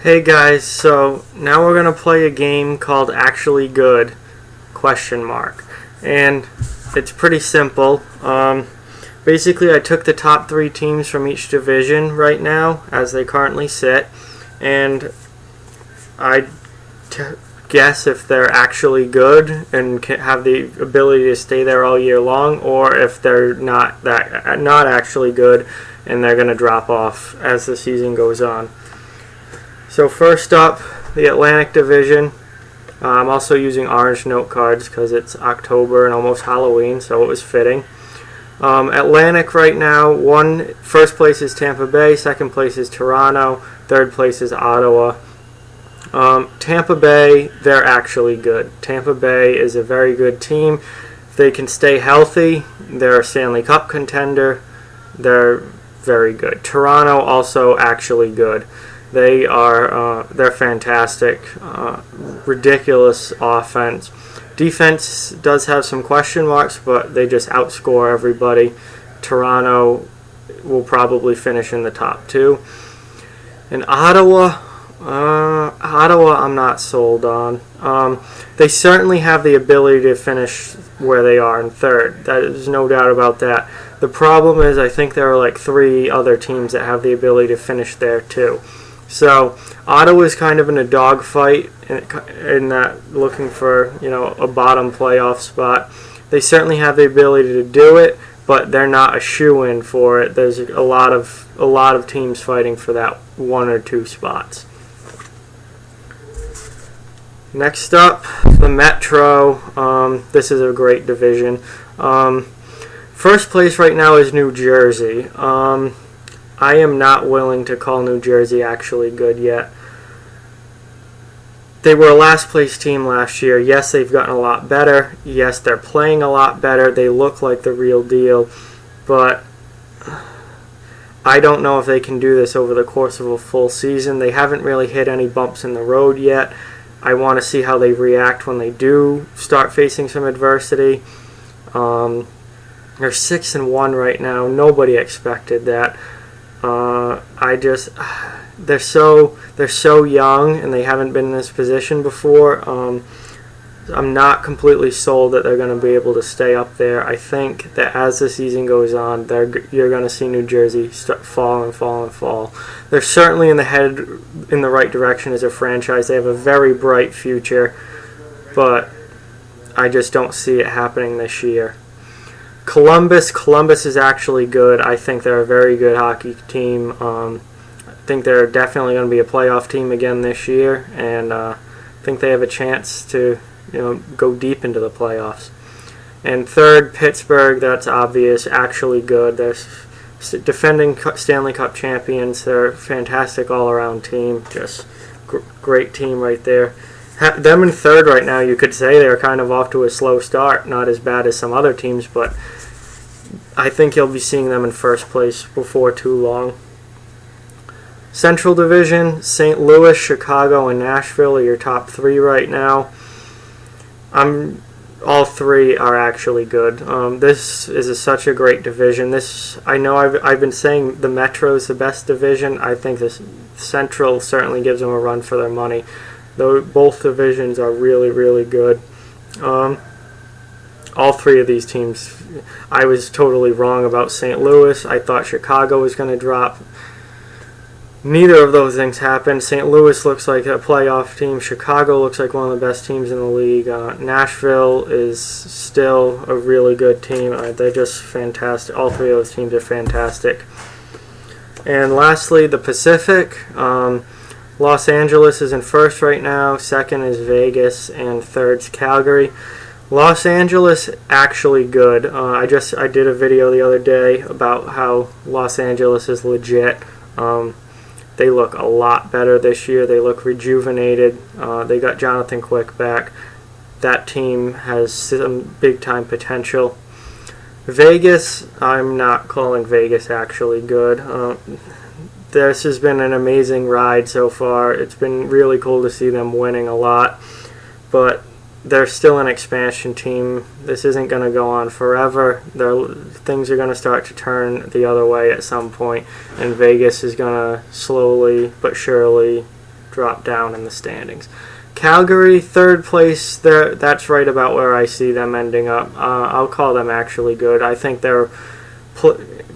Hey guys, so now we're gonna play a game called Actually Good? Question mark. And it's pretty simple. Basically, I took the top three teams from each division right now, as they currently sit, and I guess if they're actually good and can have the ability to stay there all year long, or if they're not actually good and they're gonna drop off as the season goes on. So first up, the Atlantic Division. I'm also using orange note cards because it's October and almost Halloween, so it was fitting. Atlantic right now, first place is Tampa Bay, second place is Toronto, third place is Ottawa. Tampa Bay, they're actually good. Tampa Bay is a very good team. If they can stay healthy, they're a Stanley Cup contender. They're very good. Toronto also actually good. They're fantastic. Ridiculous offense. Defense does have some question marks, but they just outscore everybody. Toronto will probably finish in the top two. And Ottawa, I'm not sold on. They certainly have the ability to finish where they are in third. There's no doubt about that. The problem is I think there are like three other teams that have the ability to finish there too. So Ottawa's kind of in a dogfight in that, looking for a bottom playoff spot. They certainly have the ability to do it, but they're not a shoo-in for it. There's a lot of teams fighting for that one or two spots. Next up, the Metro. This is a great division. First place right now is New Jersey. I am not willing to call New Jersey actually good yet. They were a last place team last year. Yes, they've gotten a lot better. Yes, they're playing a lot better. They look like the real deal. But I don't know if they can do this over the course of a full season. They haven't really hit any bumps in the road yet. I want to see how they react when they do start facing some adversity. They're 6-1 right now. Nobody expected that. They're so young and they haven't been in this position before. I'm not completely sold that they're going to be able to stay up there. I think that as the season goes on, you're going to see New Jersey fall. They're certainly in the right direction as a franchise. They have a very bright future, but I just don't see it happening this year. Columbus is actually good. I think they're a very good hockey team. I think they're definitely going to be a playoff team again this year, and I think they have a chance to go deep into the playoffs. And third, Pittsburgh. That's obvious. Actually good. They're defending Stanley Cup champions. They're a fantastic all-around team. Just great team right there. Them in third right now, you could say they're kind of off to a slow start. Not as bad as some other teams, but I think you'll be seeing them in first place before too long. Central Division, St. Louis, Chicago, and Nashville are your top three right now. All three are actually good. This is such a great division. I know I've been saying the Metro is the best division. I think this Central certainly gives them a run for their money. Though both divisions are really, really good. All three of these teams, I was totally wrong about St. Louis. I thought Chicago was going to drop. Neither of those things happened. St. Louis looks like a playoff team. Chicago looks like one of the best teams in the league. Nashville is still a really good team. They're just fantastic. All three of those teams are fantastic. And lastly, the Pacific. Los Angeles is in first right now, second is Vegas, and third's Calgary. Los Angeles actually good. I did a video the other day about how Los Angeles is legit. They look a lot better this year. They look rejuvenated. They got Jonathan Quick back. That team has some big-time potential. Vegas, I'm not calling Vegas actually good. This has been an amazing ride so far. It's been really cool to see them winning a lot, but they're still an expansion team. This isn't going to go on forever. Things are going to start to turn the other way at some point, and Vegas is going to slowly but surely drop down in the standings. Calgary, third place. That's right about where I see them ending up. I'll call them actually good. I think they're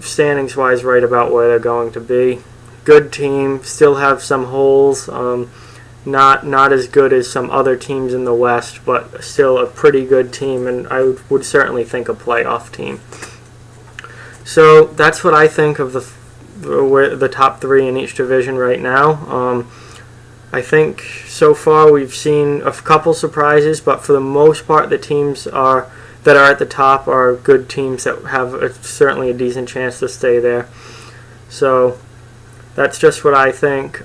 standings-wise right about where they're going to be. Good team. Still have some holes. Not as good as some other teams in the West, but still a pretty good team, and I would certainly think a playoff team. So that's what I think of the top three in each division right now. I think so far we've seen a couple surprises, but for the most part, the teams that are at the top are good teams that have certainly a decent chance to stay there. So that's just what I think.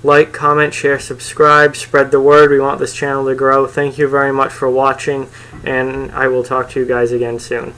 Like, comment, share, subscribe, spread the word. We want this channel to grow. Thank you very much for watching, and I will talk to you guys again soon.